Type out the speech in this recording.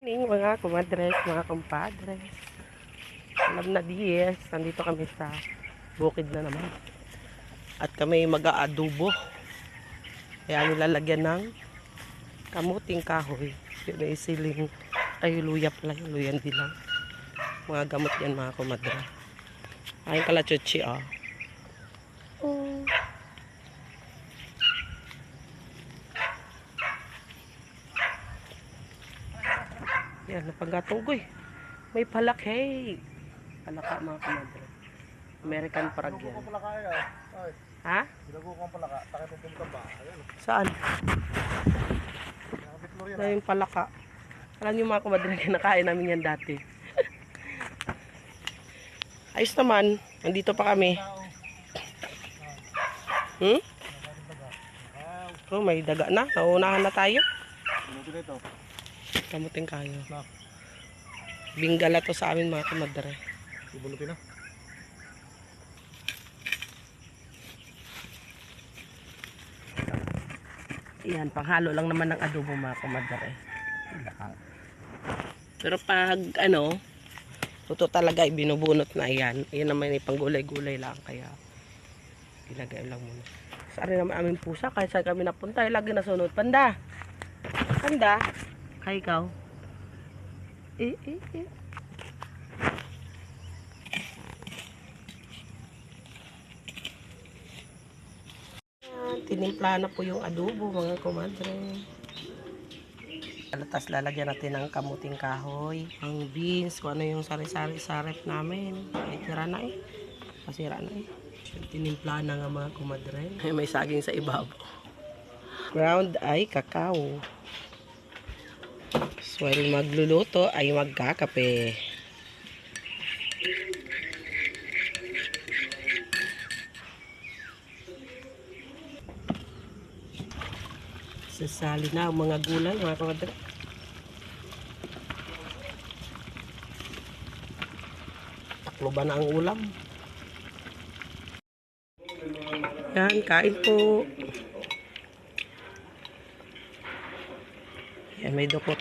Mga kumadres, mga kumpadres. Alam na 10, nandito kami sa bukid na naman. At kami mag-aadobo. Kaya nilalagyan ng kamuting kahoy. Yun ay siling, ay luya pala, luyan dilang. Mga gamot yan mga kumadres. Ay kalachuchi ah. Oh. Yan, napagatugoy. May palaki. Palaka mga kumadre. American parag yan. Ha? Saan? Na yung palaka. Alam niyo mga kumadre, kinakain namin yan dati. Ayos naman. Nandito pa kami. Oh, may daga na. Nauunahan na tayo. Kamuting kayo. Binggala to sa amin mga kumadre. Ibulutin na. Yan, panghalo lang naman ng adobo mga kumadre. Pero pag ano, ito talaga ibinubunot na yan. Yan naman ay panggulay-gulay lang. Kaya ilagay lang muna. Sa rin naman aming pusa. Kahit saan kami napunta, lagi nasunod. Panda! Panda! Kaya ikaw? Eh. Tinimpla na po yung adobo mga kumadre. Tapos lalagyan natin ng kamuting kahoy, ang beans, kung ano yung sari-sari sa ref namin. Ay tira na eh. Masira na eh. Tinimpla na nga mga kumadre. May saging sa ibabaw. Ground ay kakao. So while magluluto ay magkakape. Sasali na ang mga gulay mga kumadre. Taklo ba na ang ulam? Yan, kain po. Yan, may dukot.